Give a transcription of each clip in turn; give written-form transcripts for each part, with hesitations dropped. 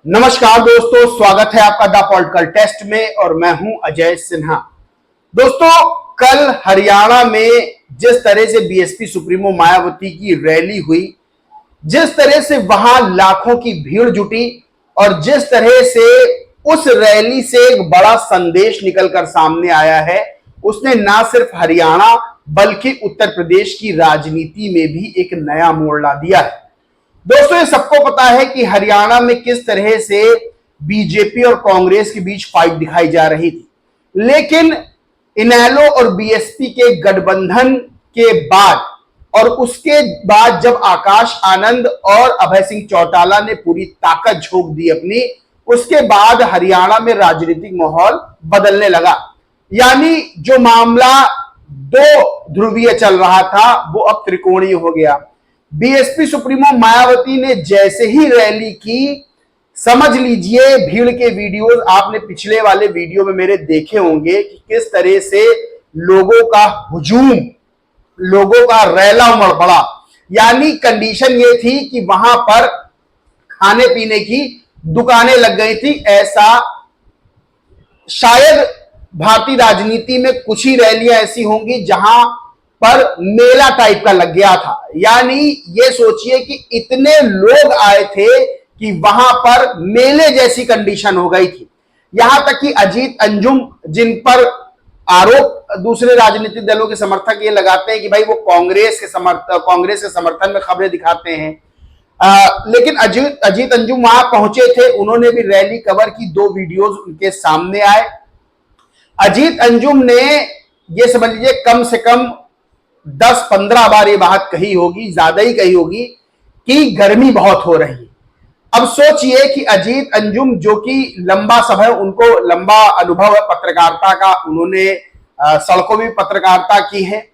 नमस्कार दोस्तों, स्वागत है आपका द पॉलिटिकल टेस्ट में और मैं हूं अजय सिन्हा। दोस्तों, कल हरियाणा में जिस तरह से बीएसपी सुप्रीमो मायावती की रैली हुई, जिस तरह से वहां लाखों की भीड़ जुटी और जिस तरह से उस रैली से एक बड़ा संदेश निकलकर सामने आया है, उसने ना सिर्फ हरियाणा बल्कि उत्तर प्रदेश की राजनीति में भी एक नया मोड़ ला दिया है। दोस्तों, ये सबको पता है कि हरियाणा में किस तरह से बीजेपी और कांग्रेस के बीच फाइट दिखाई जा रही थी, लेकिन इनेलो और बीएसपी के गठबंधन के बाद और उसके बाद जब आकाश आनंद और अभय सिंह चौटाला ने पूरी ताकत झोंक दी अपनी, उसके बाद हरियाणा में राजनीतिक माहौल बदलने लगा। यानी जो मामला दो ध्रुवीय चल रहा था वो अब त्रिकोणीय हो गया। बीएसपी सुप्रीमो मायावती ने जैसे ही रैली की, समझ लीजिए भीड़ के वीडियोस आपने पिछले वाले वीडियो में मेरे देखे होंगे कि किस तरह से लोगों का हुजूम, लोगों का रैला उमड़ पड़ा। यानी कंडीशन ये थी कि वहां पर खाने पीने की दुकानें लग गई थी। ऐसा शायद भारतीय राजनीति में कुछ ही रैलियां ऐसी होंगी जहां पर मेला टाइप का लग गया था। यानी ये सोचिए कि इतने लोग आए थे कि वहां पर मेले जैसी कंडीशन हो गई थी। यहां तक कि अजीत अंजुम, जिन पर आरोप दूसरे राजनीतिक दलों के समर्थक ये लगाते हैं कि भाई वो कांग्रेस के समर्थन में खबरें दिखाते हैं, लेकिन अजीत अंजुम वहां पहुंचे थे, उन्होंने भी रैली कवर की, 2 वीडियोस उनके सामने आए। अजीत अंजुम ने ये समझ लीजिए कम से कम 10-15 बार ये बात कही होगी, ज्यादा ही कही होगी कि गर्मी बहुत हो रही है। अब सोचिए कि अजीत अंजुम, जो कि लंबा समय, उनको लंबा अनुभव है पत्रकारिता का, उन्होंने सड़कों में पत्रकारिता की है,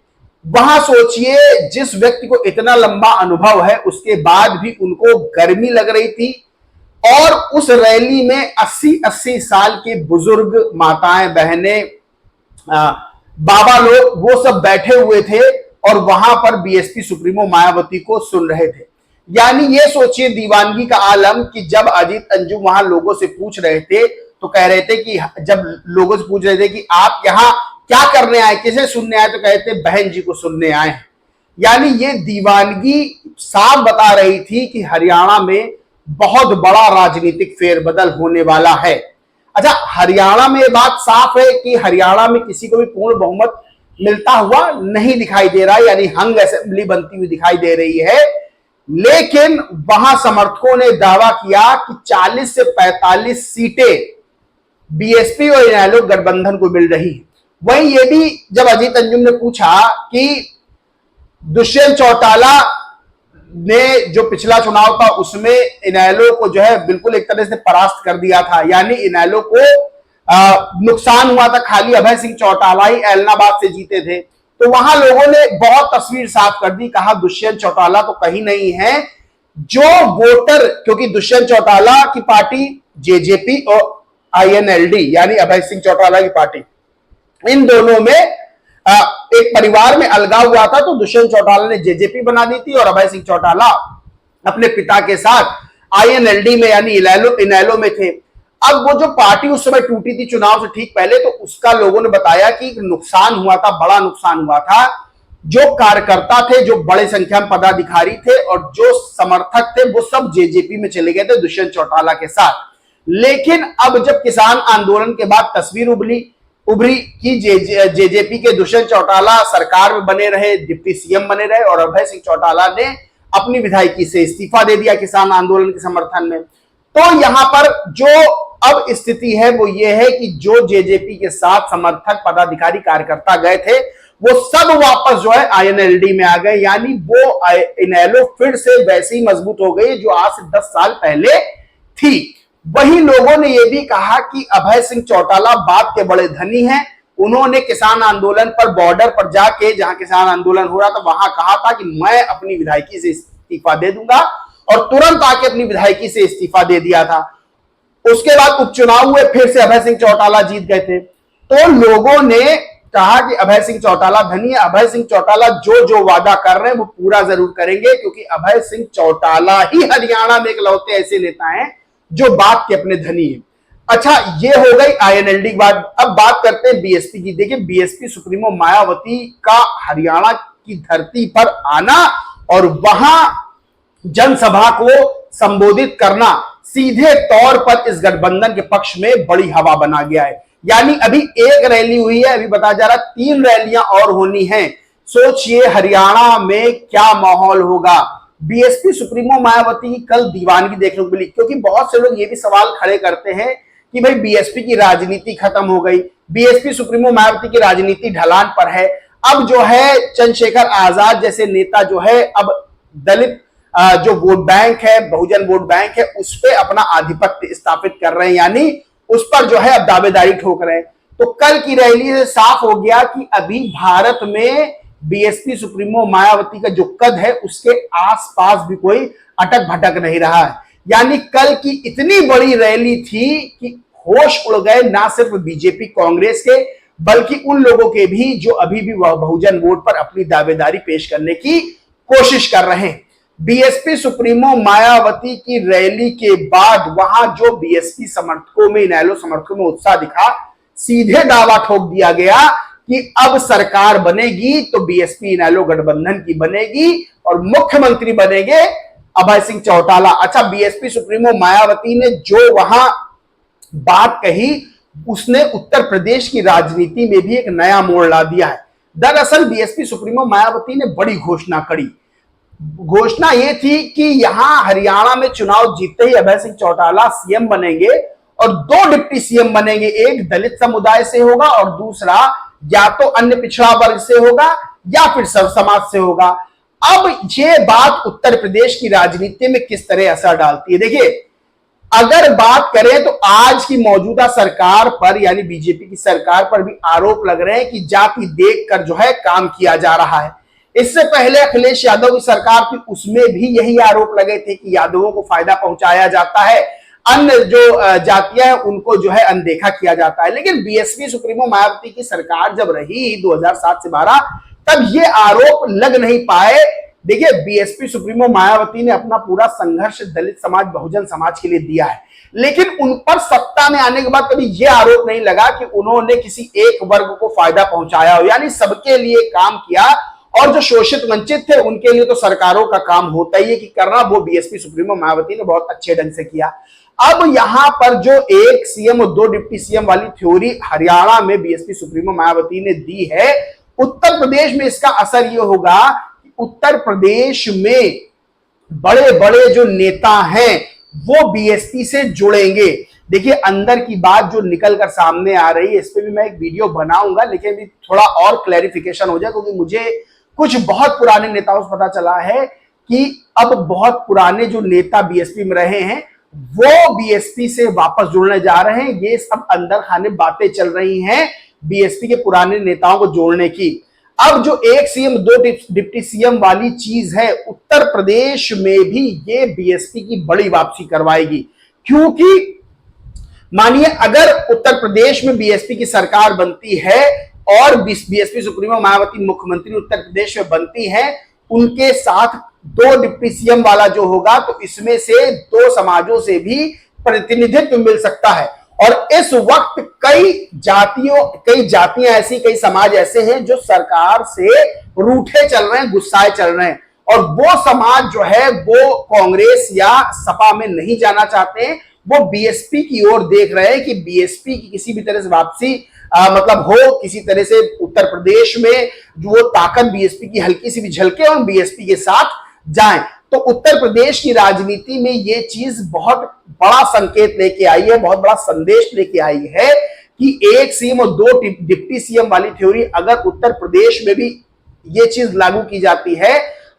वहां सोचिए जिस व्यक्ति को इतना लंबा अनुभव है उसके बाद भी उनको गर्मी लग रही थी। और उस रैली में 80-80 साल के बुजुर्ग, माताएं, बहनें, बाबा लोग, वो सब बैठे हुए थे और वहां पर बीएसपी सुप्रीमो मायावती को सुन रहे थे। यानी ये सोचिए दीवानगी का आलम कि जब अजीत अंजुम वहां लोगों से पूछ रहे थे तो कह रहे थे कि जब लोगों से पूछ रहे थे कि आप यहां क्या करने आए, किसे सुनने आए, तो कहते बहन जी को सुनने आए हैं। यानी ये दीवानगी साफ बता रही थी कि हरियाणा में बहुत बड़ा राजनीतिक फेरबदल होने वाला है। अच्छा, हरियाणा में बात साफ है कि हरियाणा में किसी को भी पूर्ण बहुमत मिलता हुआ नहीं दिखाई दे रहा, यानी हंग असेंबली बनती हुई दिखाई दे रही है। लेकिन वहां समर्थकों ने दावा किया कि 40 से 45 सीटें बीएसपी और इनेलो गठबंधन को मिल रही है। वहीं ये भी जब अजीत अंजुम ने पूछा कि दुष्यंत चौटाला ने जो पिछला चुनाव था उसमें इनेलो को जो है बिल्कुल एक तरह से परास्त कर दिया था, यानी इनेलो को नुकसान हुआ था, खाली अभय सिंह चौटाला ही एलनाबाद से जीते थे, तो वहां लोगों ने बहुत तस्वीर साफ कर दी। कहा दुष्यंत चौटाला तो कहीं नहीं है, जो वोटर, क्योंकि दुष्यंत चौटाला की पार्टी जेजेपी और आईएनएलडी यानी अभय सिंह चौटाला की पार्टी, इन दोनों में एक परिवार में अलगाव हुआ था, तो दुष्यंत चौटाला ने जेजेपी बना दी थी और अभय सिंह चौटाला अपने पिता के साथ आईएनएलडी में यानी इनेलो में थे। अब वो जो पार्टी उस समय टूटी थी चुनाव से ठीक पहले, तो उसका लोगों ने बताया कि नुकसान हुआ था, बड़ा नुकसान हुआ था। जो कार्यकर्ता थे, जो बड़े संख्या में पदाधिकारी थे और जो समर्थक थे, वो सब जेजेपी में चले गए थे दुष्यंत चौटाला के साथ। लेकिन अब जब किसान आंदोलन के बाद तस्वीर उभरी कि जेजेपी के दुष्यंत चौटाला सरकार में बने रहे, डिप्टी सीएम बने रहे, और अभय सिंह चौटाला ने अपनी विधायकी से इस्तीफा दे दिया किसान आंदोलन के समर्थन में, तो यहां पर जो अब स्थिति है वो ये है कि जो जेजेपी के साथ समर्थक, पदाधिकारी, कार्यकर्ता गए थे, वो सब वापस जो है आईएनएलडी में आ गए। यानी वो इनेलो फिर से वैसे ही मजबूत हो गई जो आज से 10 साल पहले थी। वही लोगों ने यह भी कहा कि अभय सिंह चौटाला बात के बड़े धनी हैं। उन्होंने किसान आंदोलन पर, बॉर्डर पर जाके, जहां किसान आंदोलन हो रहा था, वहां कहा था कि मैं अपनी विधायकी से इस्तीफा दे दूंगा, और तुरंत आके अपनी विधायकी से इस्तीफा दे दिया था। उसके बाद उपचुनाव हुए, फिर से अभय सिंह चौटाला जीत गए थे। तो लोगों ने कहा कि अभय सिंह चौटाला धनी है, अभय सिंह चौटाला जो जो वादा कर रहे हैं वो पूरा जरूर करेंगे, क्योंकि अभय सिंह चौटाला ही हरियाणा में इकलौते ऐसे नेता हैं जो बात के अपने धनी है। अच्छा, ये हो गई आईएनएलडी की बात। अब बात करते हैं बीएसपी की। देखिए, बीएसपी सुप्रीमो मायावती का हरियाणा की धरती पर आना और वहां जनसभा को संबोधित करना सीधे तौर पर इस गठबंधन के पक्ष में बड़ी हवा बना गया है। यानी अभी एक रैली हुई है, अभी बताया जा रहा 3 रैलियां और होनी हैं। सोचिए हरियाणा में क्या माहौल होगा। बीएसपी सुप्रीमो मायावती की कल दीवानगी देखने को मिली, क्योंकि बहुत से लोग ये भी सवाल खड़े करते हैं कि भाई बीएसपी की राजनीति खत्म हो गई, बीएसपी सुप्रीमो मायावती की राजनीति ढलान पर है। अब जो है चंद्रशेखर आजाद जैसे नेता जो है अब दलित जो वोट बैंक है, बहुजन वोट बैंक है, उस पर अपना आधिपत्य स्थापित कर रहे हैं, यानी उस पर जो है अब दावेदारी ठोक रहे हैं। तो कल की रैली से साफ हो गया कि अभी भारत में बीएसपी सुप्रीमो मायावती का जो कद है उसके आसपास भी कोई अटक भटक नहीं रहा है। यानी कल की इतनी बड़ी रैली थी कि होश उड़ गए ना सिर्फ बीजेपी कांग्रेस के, बल्कि उन लोगों के भी जो अभी भी बहुजन वोट पर अपनी दावेदारी पेश करने की कोशिश कर रहे हैं। बीएसपी सुप्रीमो मायावती की रैली के बाद वहां जो बीएसपी समर्थकों में, इनेलो समर्थकों में उत्साह दिखा, सीधे दावा ठोक दिया गया कि अब सरकार बनेगी तो बीएसपी इनेलो गठबंधन की बनेगी और मुख्यमंत्री बनेंगे अभय सिंह चौटाला। अच्छा, बीएसपी सुप्रीमो मायावती ने जो वहां बात कही उसने उत्तर प्रदेश की राजनीति में भी एक नया मोड़ ला दिया है। दरअसल बीएसपी सुप्रीमो मायावती ने बड़ी घोषणा करी। घोषणा यह थी कि यहां हरियाणा में चुनाव जीतते ही अभय सिंह चौटाला सीएम बनेंगे और 2 डिप्टी सीएम बनेंगे, एक दलित समुदाय से होगा और दूसरा या तो अन्य पिछड़ा वर्ग से होगा या फिर सर्व समाज से होगा। अब ये बात उत्तर प्रदेश की राजनीति में किस तरह असर डालती है? देखिए, अगर बात करें तो आज की मौजूदा सरकार पर यानी बीजेपी की सरकार पर भी आरोप लग रहे हैं कि जाति देखकर जो है काम किया जा रहा है। इससे पहले अखिलेश यादव की सरकार थी, उसमें भी यही आरोप लगे थे कि यादवों को फायदा पहुंचाया जाता है, अन्य जो जातियां हैं उनको जो है अनदेखा किया जाता है। लेकिन बीएसपी सुप्रीमो मायावती की सरकार जब रही 2007 से 12, तब ये आरोप लग नहीं पाए। देखिए, बीएसपी सुप्रीमो मायावती ने अपना पूरा संघर्ष दलित समाज, बहुजन समाज के लिए दिया है, लेकिन उन पर सत्ता में आने के बाद कभी यह आरोप नहीं लगा कि उन्होंने किसी एक वर्ग को फायदा पहुंचाया हो, यानी सबके लिए काम किया। और जो शोषित वंचित थे उनके लिए तो सरकारों का काम होता ही है कि करना, वो बीएसपी सुप्रीमो मायावती ने बहुत अच्छे ढंग से किया। अब यहां पर जो 1 सीएम और 2 डिप्टी सीएम वाली थ्योरी हरियाणा में बीएसपी सुप्रीमो मायावती ने दी है, उत्तर प्रदेश में इसका असर यह होगा कि उत्तर प्रदेश में बड़े बड़े जो नेता हैं वो बीएसपी से जुड़ेंगे। देखिए, अंदर की बात जो निकलकर सामने आ रही है, इस पे भी मैं एक वीडियो बनाऊंगा, लेकिन भी थोड़ा और क्लैरिफिकेशन हो जाए, क्योंकि मुझे कुछ बहुत पुराने नेताओं से पता चला है कि अब बहुत पुराने जो नेता बीएसपी में रहे हैं वो बीएसपी से वापस जुड़ने जा रहे हैं। ये सब अंदर खाने बातें चल रही हैं बीएसपी के पुराने नेताओं को जोड़ने की। अब जो 1 सीएम 2 डिप्टी सीएम वाली चीज है, उत्तर प्रदेश में भी ये बीएसपी की बड़ी वापसी करवाएगी। क्योंकि मानिए अगर उत्तर प्रदेश में बीएसपी की सरकार बनती है और बीएसपी सुप्रीमो मायावती मुख्यमंत्री उत्तर प्रदेश में बनती है, उनके साथ 2 डिप्टी सीएम वाला जो होगा, तो इसमें से 2 समाजों से भी प्रतिनिधित्व मिल सकता है। और इस वक्त कई जातियां ऐसी, कई समाज ऐसे हैं जो सरकार से रूठे चल रहे हैं, गुस्साए चल रहे हैं, और वो समाज जो है वो कांग्रेस या सपा में नहीं जाना चाहते हैं, वो बीएसपी की ओर देख रहे हैं कि बीएसपी की किसी भी तरह से वापसी मतलब हो, किसी तरह से उत्तर प्रदेश में जो वो ताकत बीएसपी की हल्की सी भी झलके और बीएसपी के साथ जाएं। तो उत्तर प्रदेश की राजनीति में ये चीज बहुत बड़ा संकेत लेके आई है, बहुत बड़ा संदेश लेके आई है कि 1 सीएम और 2 डिप्टी सीएम वाली थ्योरी अगर उत्तर प्रदेश में भी ये चीज लागू की जाती है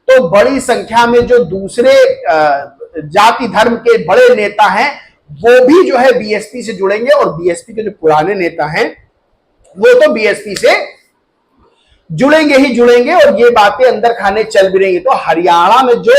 तो बड़ी संख्या में जो दूसरे जाति धर्म के बड़े नेता हैं वो भी जो है बीएसपी से जुड़ेंगे, और बीएसपी के जो पुराने नेता हैं वो तो बीएसपी से जुड़ेंगे ही जुड़ेंगे, और ये बातें अंदर खाने चल भी रहेंगी। तो हरियाणा में जो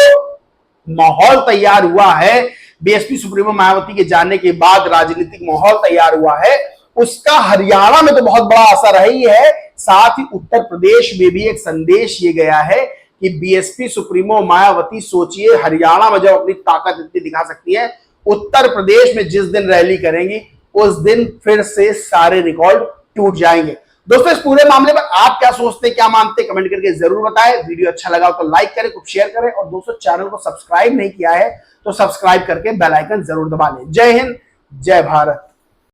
माहौल तैयार हुआ है बीएसपी सुप्रीमो मायावती के जाने के बाद, राजनीतिक माहौल तैयार हुआ है, उसका हरियाणा में तो बहुत बड़ा असर ही है। साथ ही उत्तर प्रदेश में भी एक संदेश ये गया है कि बीएसपी सुप्रीमो मायावती, सोचिए हरियाणा में जब अपनी ताकत इतनी दिखा सकती है, उत्तर प्रदेश में जिस दिन रैली करेंगी उस दिन फिर से सारे रिकॉर्ड टूट जाएंगे। दोस्तों, इस पूरे मामले पर आप क्या सोचते हैं, क्या मानते हैं, कमेंट करके जरूर बताएं। वीडियो अच्छा लगा तो लाइक करें, खूब शेयर करें, और दोस्तों चैनल को सब्सक्राइब नहीं किया है तो सब्सक्राइब करके बेल आइकन जरूर दबा लें। जय हिंद, जय भारत।